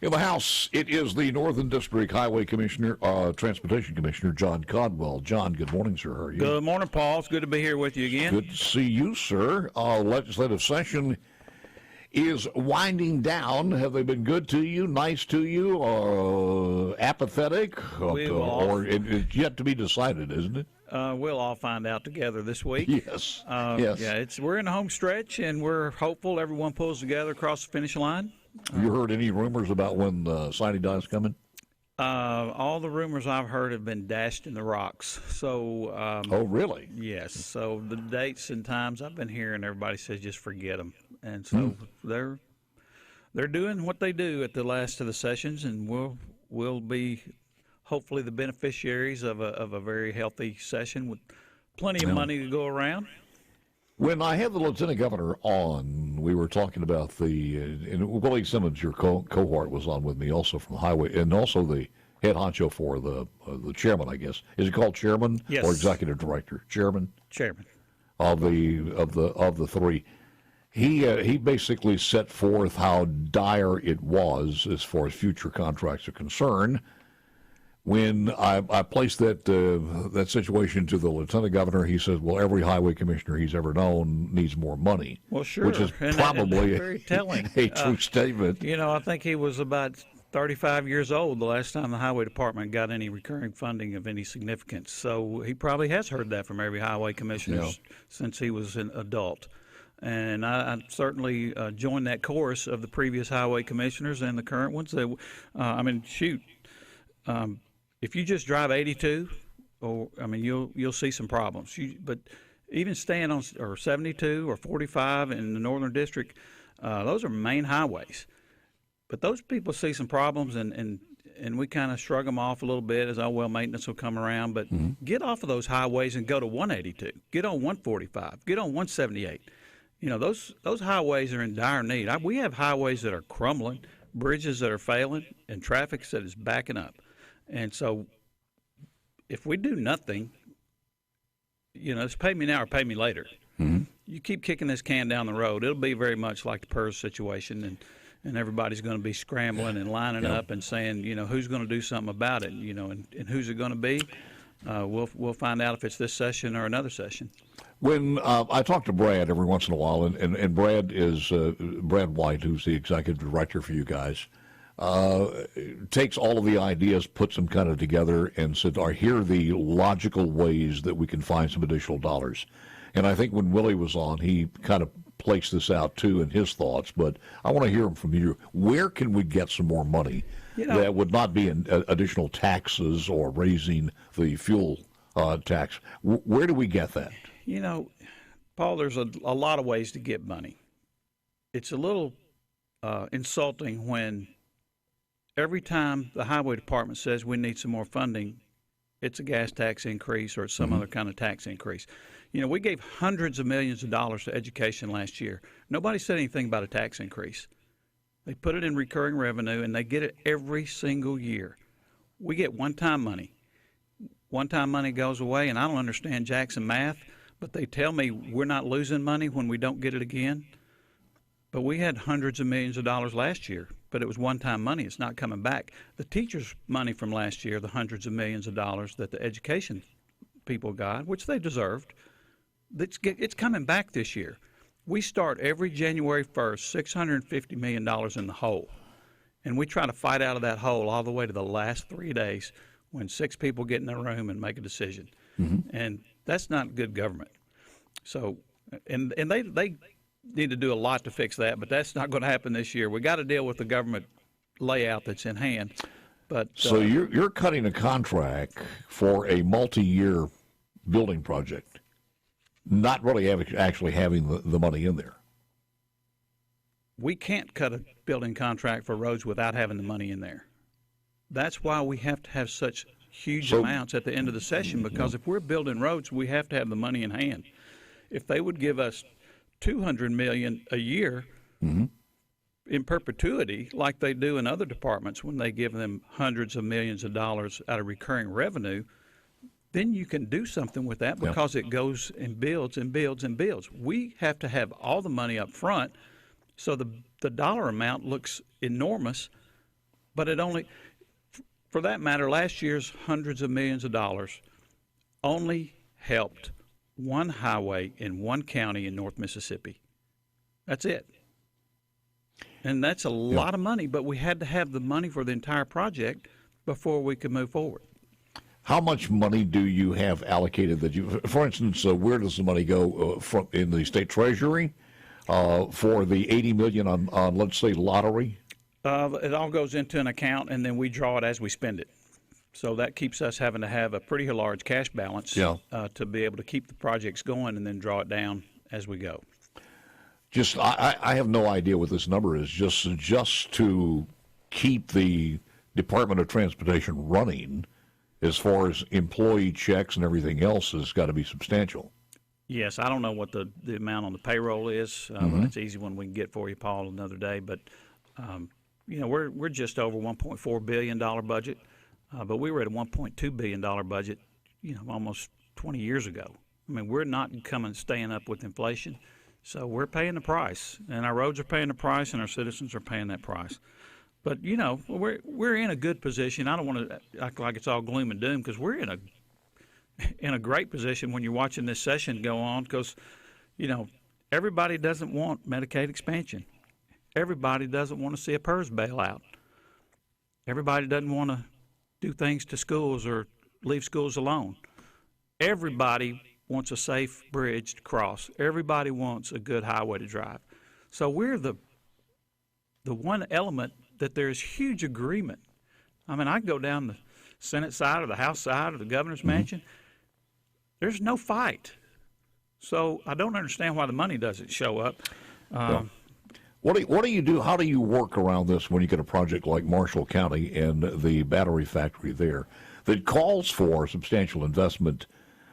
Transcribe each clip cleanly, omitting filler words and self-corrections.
In the House, it is the Northern District Highway Commissioner, Transportation Commissioner, John Caldwell. John, good morning, sir. How are you? Good morning, Paul. It's good to be here with you again. Good to see you, sir. Legislative session is winding down. Have they been good to you, nice to you, apathetic? Or it's yet to be decided, isn't it? We'll all find out together this week. Yes. Yes. Yeah, we're in the home stretch, and we're hopeful everyone pulls together across the finish line. You heard any rumors about when signing day is coming? All the rumors I've heard have been dashed in the rocks. So. Oh, really? Yes. So the dates and times I've been hearing, everybody says just forget them, and so they're doing what they do at the last of the sessions, and we'll be hopefully the beneficiaries of a very healthy session with plenty of money to go around. When I had the lieutenant governor on, we were talking about and Willie Simmons, your cohort, was on with me also from the highway, and also the head honcho for the chairman, I guess. Is it called chairman? Yes. Or executive director? Chairman. Chairman of the three. He basically set forth how dire it was as far as future contracts are concerned. When I placed that situation to the lieutenant governor, he says, well, every highway commissioner he's ever known needs more money. Well, sure. Which is probably very telling. a true statement. I think he was about 35 years old the last time the highway department got any recurring funding of any significance. So he probably has heard that from every highway commissioner since he was an adult. And I certainly joined that chorus of the previous highway commissioners and the current ones. If you just drive 82, you'll see some problems. But even staying on or 72 or 45 in the Northern District, those are main highways. But those people see some problems, and we kind of shrug them off a little bit as, maintenance will come around. But get off of those highways and go to 182. Get on 145. Get on 178. Those highways are in dire need. We have highways that are crumbling, bridges that are failing, and traffic that is backing up. And so if we do nothing, it's pay me now or pay me later. Mm-hmm. You keep kicking this can down the road, it'll be very much like the PERS situation, and everybody's going to be scrambling and lining up and saying, who's going to do something about it, and who's it going to be? We'll find out if it's this session or another session. When I talk to Brad every once in a while, and Brad is Brad White, who's the executive director for you guys, takes all of the ideas, puts them kind of together, and said, here are the logical ways that we can find some additional dollars. And I think when Willie was on, he kind of placed this out, too, in his thoughts. But I want to hear them from you. Where can we get some more money that would not be in additional taxes or raising the fuel tax? Where do we get that? Paul, there's a lot of ways to get money. It's a little insulting when every time the highway department says we need some more funding, it's a gas tax increase or it's some other kind of tax increase. We gave hundreds of millions of dollars to education last year. Nobody said anything about a tax increase. They put it in recurring revenue, and they get it every single year. We get one-time money. One-time money goes away, and I don't understand Jackson math, but they tell me we're not losing money when we don't get it again. But we had hundreds of millions of dollars last year, but it was one-time money. It's not coming back. The teachers' money from last year, the hundreds of millions of dollars that the education people got, which they deserved, it's coming back this year. We start every January 1st, $650 million in the hole, and we try to fight out of that hole all the way to the last 3 days when 6 people get in the room and make a decision. And that's not good government. So, and they need to do a lot to fix that, but that's not going to happen this year. We got to deal with the government layout that's in hand. But so you're cutting a contract for a multi-year building project, not really actually having the money in there. We can't cut a building contract for roads without having the money in there. That's why we have to have such huge amounts at the end of the session, because if we're building roads, we have to have the money in hand. If they would give us $200 million a year in perpetuity, like they do in other departments when they give them hundreds of millions of dollars out of recurring revenue, then you can do something with that because it goes and builds and builds and builds. We have to have all the money up front so the dollar amount looks enormous, But it only, for that matter, last year's hundreds of millions of dollars only helped one highway in one county in North Mississippi. That's it. And that's a lot of money, but we had to have the money for the entire project before we could move forward. How much money do you have allocated that you, for instance, where does the money go from in the state treasury for the $80 million on let's say lottery? It all goes into an account, and then we draw it as we spend it. So that keeps us having to have a pretty large cash balance to be able to keep the projects going and then draw it down as we go. Just, I have no idea what this number is. Just to keep the Department of Transportation running, as far as employee checks and everything else, has got to be substantial. Yes, I don't know what the amount on the payroll is. It's an easy one we can get for you, Paul, another day. But we're just over $1.4 billion budget, but we were at a $1.2 billion budget, almost 20 years ago. I mean, we're not staying up with inflation. So we're paying the price, and our roads are paying the price, and our citizens are paying that price. But we're in a good position. I don't want to act like it's all gloom and doom, because we're in a great position when you're watching this session go on. Because everybody doesn't want Medicaid expansion. Everybody doesn't want to see a PERS bailout. Everybody doesn't want to do things to schools or leave schools alone. Everybody wants a safe bridge to cross. Everybody wants a good highway to drive. So we're the one element that there's huge agreement. I mean, I go down the Senate side or the House side or the governor's mansion. There's no fight. So I don't understand why the money doesn't show up. What do you do? How do you work around this when you get a project like Marshall County and the battery factory there that calls for substantial investment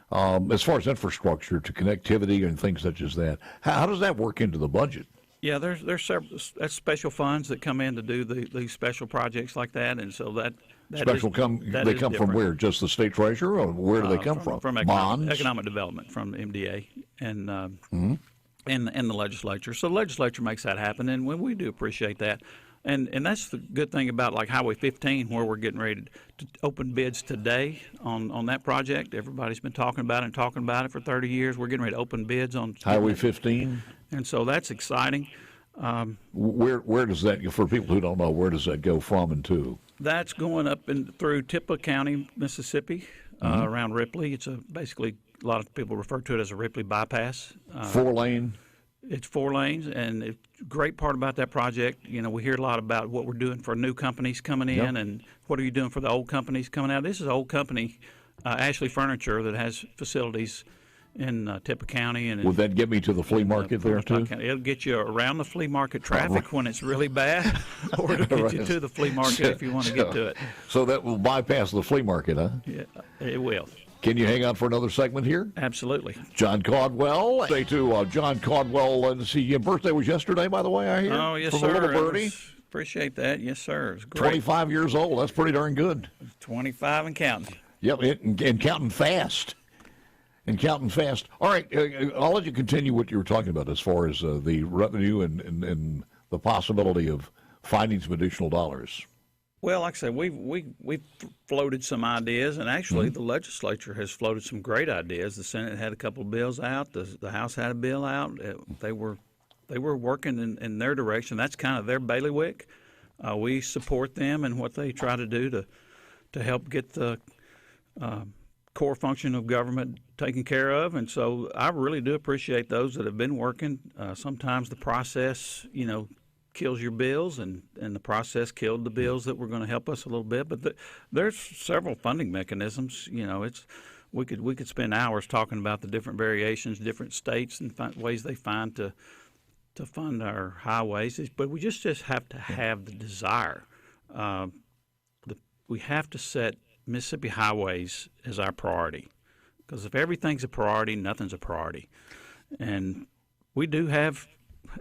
as far as infrastructure to connectivity and things such as that? How does that work into the budget? Yeah, there's several special funds that come in to do these special projects like that, and so that special come from where? Just the state treasurer, or where do they come from? From economic development, from MDA and the legislature. So the legislature makes that happen, and we do appreciate that. And that's the good thing about like Highway 15, where we're getting ready to open bids today on that project. Everybody's been talking about it for 30 years. We're getting ready to open bids on Highway 15. And so that's exciting. Where does that, for people who don't know, where does that go from and to? That's going up through Tippah County, Mississippi, around Ripley. It's basically a lot of people refer to it as a Ripley bypass. 4-lane. It's 4 lanes, and the great part about that project, we hear a lot about what we're doing for new companies coming in, and what are you doing for the old companies coming out. This is an old company, Ashley Furniture, that has facilities in Tippah County. And would that get me to the flea market there, too? It'll get you around the flea market traffic when it's really bad, or it'll get you to the flea market if you want to get to it. So that will bypass the flea market, huh? Yeah, it will. Can you hang on for another segment here? Absolutely. John Caldwell. Say to John Caldwell, and see, your birthday was yesterday, by the way, I hear? Oh, yes, From sir. From a little birdie? Appreciate that. Yes, sir. It's great. 25 years old. That's pretty darn good. 25 and counting. Yep, and counting fast. All right, I'll let you continue what you were talking about as far as the revenue and the possibility of finding some additional dollars. Well, like I said, we've floated some ideas, and actually the legislature has floated some great ideas. The Senate had a couple of bills out. The House had a bill out. They were working in their direction. That's kind of their bailiwick. We support them and what they try to do to help get the core function of government taken care of. And so I really do appreciate those that have been working. Sometimes the process, kills your bills, and the process killed the bills that were going to help us a little bit. But there's several funding mechanisms. We could spend hours talking about the different variations, different states, and ways they find to fund our highways. But we just have to have the desire. We have to set Mississippi highways as our priority, because if everything's a priority, nothing's a priority. And we do have,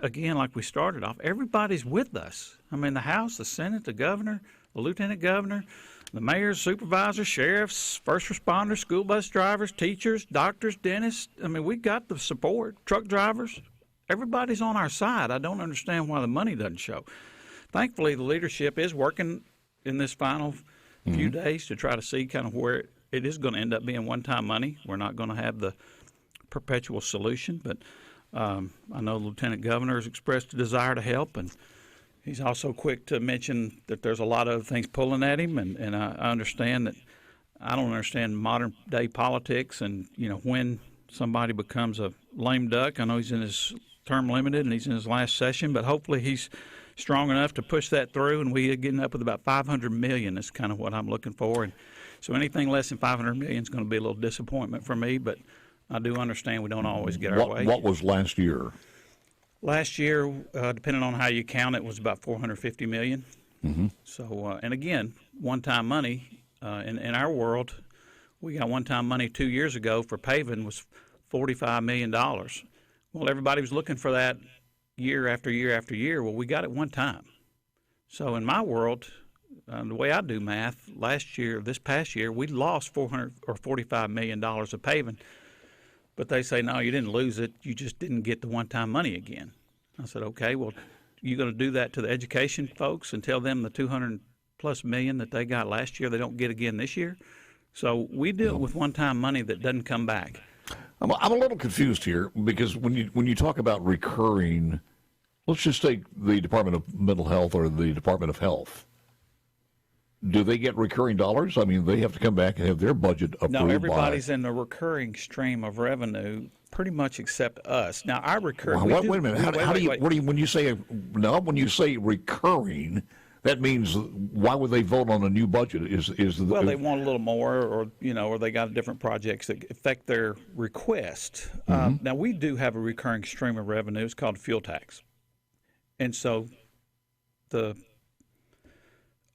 again, like we started off, everybody's with us. I mean, the House, the Senate, the governor, the lieutenant governor, the mayors, supervisors, sheriffs, first responders, school bus drivers, teachers, doctors, dentists. I mean, we got the support. Truck drivers, everybody's on our side. I don't understand why the money doesn't show. Thankfully, the leadership is working in this final few days to try to see kind of where it is going to end up being one-time money. We're not going to have the perpetual solution, but I know the Lieutenant Governor has expressed a desire to help, and he's also quick to mention that there's a lot of other things pulling at him, and I understand that. I don't understand modern day politics and, when somebody becomes a lame duck. I know he's in his term limited and he's in his last session, but hopefully he's strong enough to push that through, and we are getting up with about $500 million is kind of what I'm looking for. And so anything less than $500 million is going to be a little disappointment for me, but I do understand we don't always get our way. What was last year? Last year, depending on how you count it, was about $450 million. Mm-hmm. So, and again, one-time money. In our world, we got one-time money 2 years ago for paving was $45 million. Well, everybody was looking for that year after year after year. Well, we got it one time. So in my world, the way I do math, this past year, we lost $45 million of paving. But they say, no, you didn't lose it. You just didn't get the one-time money again. I said, okay, well, you're going to do that to the education folks and tell them the $200+ million that they got last year they don't get again this year? So we deal with one-time money that doesn't come back. I'm a little confused here because when you talk about recurring, let's just take the Department of Mental Health or the Department of Health. Do they get recurring dollars? I mean, they have to come back and have their budget approved. No, everybody's in the recurring stream of revenue, pretty much except us. Now, our recurring. Well, wait a minute. How do you? When you say recurring, that means why would they vote on a new budget? Well, they want a little more, or they got different projects that affect their request. Now, we do have a recurring stream of revenue. It's called fuel tax, and so the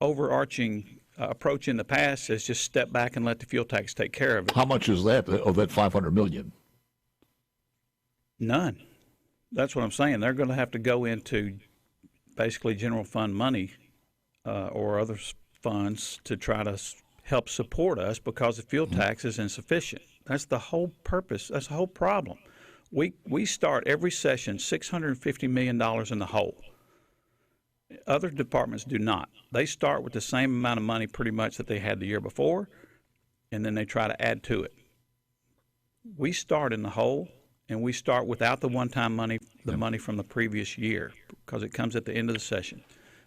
overarching approach in the past is just step back and let the fuel tax take care of it. How much is that of that $500 million? None. That's what I'm saying. They're going to have to go into basically general fund money or other funds to try to help support us because the fuel tax is insufficient. That's the whole purpose. That's the whole problem. We start every session $650 million in the hole. Other departments do not. They start with the same amount of money pretty much that they had the year before, and then they try to add to it. We start in the hole, and we start without the one-time money, the money from the previous year, because it comes at the end of the session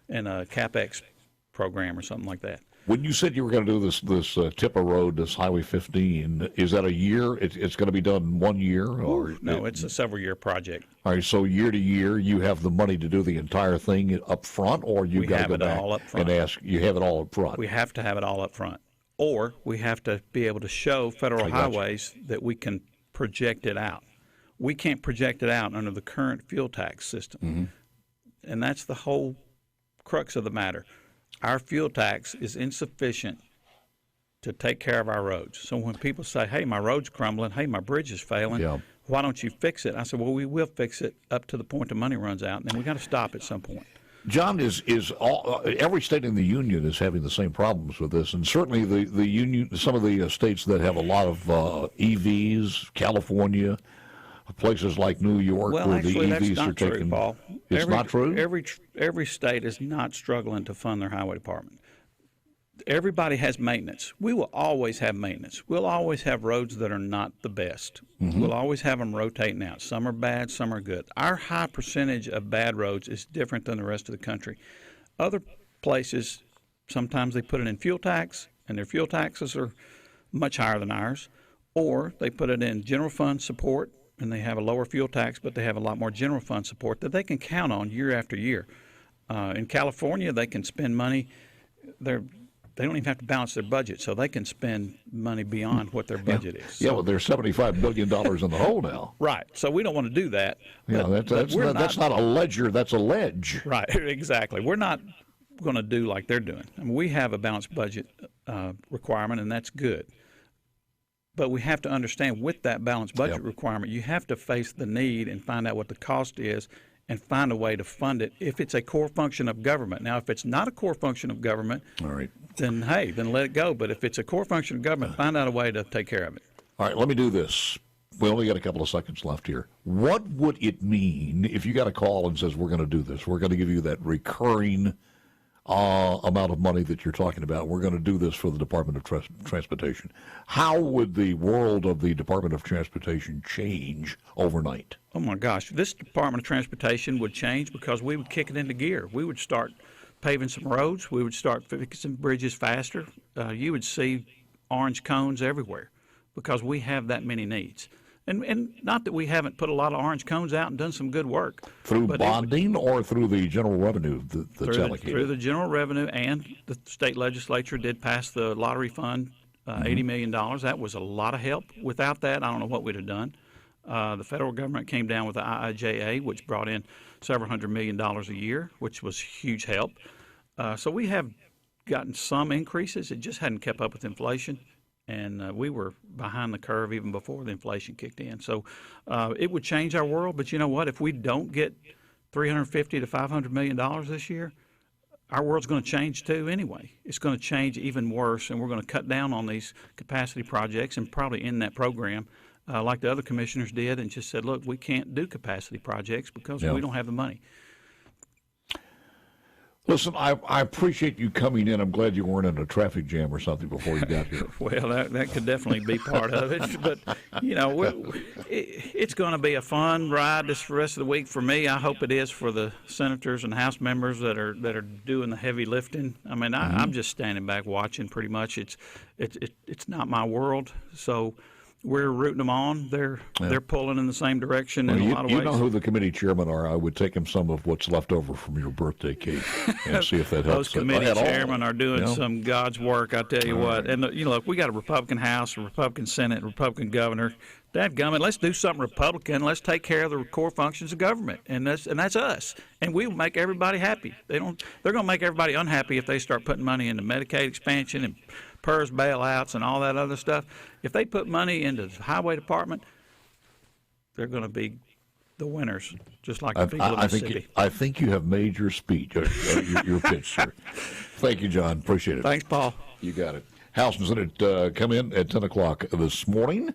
in a CapEx program or something like that. When you said you were going to do this Tippa Road, this Highway 15, is that a year? It's going to be done in 1 year? Or no, it's a several-year project. All right, so year to year, you have the money to do the entire thing up front, or you got to go back and ask, you have it all up front? We have to have it all up front. Or we have to be able to show federal highways that we can project it out. We can't project it out under the current fuel tax system. And that's the whole crux of the matter. Our fuel tax is insufficient to take care of our roads. So when people say, hey, my road's crumbling, hey, my bridge is failing, why don't you fix it? I said, well, we will fix it up to the point the money runs out, and then we got to stop at some point. John, every state in the union is having the same problems with this, and certainly the union, some of the states that have a lot of EVs, California, places like New York, well, where actually, the EVs that's not are taking. True, Paul. It's not true? Every state is not struggling to fund their highway department. Everybody has maintenance. We will always have maintenance. We'll always have roads that are not the best. We'll always have them rotating out. Some are bad, some are good. Our high percentage of bad roads is different than the rest of the country. Other places, sometimes they put it in fuel tax, and their fuel taxes are much higher than ours, or they put it in general fund support, and they have a lower fuel tax, but they have a lot more general fund support that they can count on year after year. In California, they can spend money. They don't even have to balance their budget, so they can spend money beyond what their budget is. Yeah, well, they're $75 billion in the hole now. Right. So we don't want to do that. That's not a ledger. That's a ledge. Right. Exactly. We're not going to do like they're doing. I mean, we have a balanced budget requirement, and that's good. But we have to understand with that balanced budget requirement, you have to face the need and find out what the cost is and find a way to fund it if it's a core function of government. Now, if it's not a core function of government, then let it go. But if it's a core function of government, find out a way to take care of it. All right, let me do this. We only got a couple of seconds left here. What would it mean if you got a call and says, we're going to do this? We're going to give you that recurring amount of money that you're talking about. We're going to do this for the Department of Transportation. How would the world of the Department of Transportation change overnight? Oh my gosh, this Department of Transportation would change because we would kick it into gear. We would start paving some roads. We would start fixing bridges faster. You would see orange cones everywhere because we have that many needs. And not that we haven't put a lot of orange cones out and done some good work. Through bonding or through the general revenue that's allocated? Through the general revenue, and the state legislature did pass the lottery fund, $80 million. That was a lot of help. Without that, I don't know what we'd have done. The federal government came down with the IIJA, which brought in several $100 million a year, which was huge help. So we have gotten some increases. It just hadn't kept up with inflation. And we were behind the curve even before the inflation kicked in. So it would change our world. But you know what? If we don't get $350 to $500 million this year, our world's going to change too anyway. It's going to change even worse, and we're going to cut down on these capacity projects and probably end that program like the other commissioners did and just said, look, we can't do capacity projects because we don't have the money. Listen, I appreciate you coming in. I'm glad you weren't in a traffic jam or something before you got here. Well, that could definitely be part of it. But, you know, it's going to be a fun ride this rest of the week for me. I hope it is for the senators and House members that are doing the heavy lifting. I mean, I'm just standing back watching pretty much. It's not my world, so we're rooting them on. They're pulling in the same direction in a lot of ways. You know who the committee chairmen are. I would take them some of what's left over from your birthday cake and see if that helps. Those committee chairmen are doing some God's work, I tell you what. And, you know, look, we got a Republican House, a Republican Senate, a Republican governor. Dadgummit, let's do something Republican. Let's take care of the core functions of government, and that's us. And we will make everybody happy. They're going to make everybody unhappy if they start putting money into Medicaid expansion and PERS bailouts and all that other stuff. If they put money into the highway department, they're going to be the winners, just like the people in Mississippi. I think you have made your speech, your pitch, sir. Thank you, John. Appreciate it. Thanks, Paul. You got it. House and Senate come in at 10 o'clock this morning.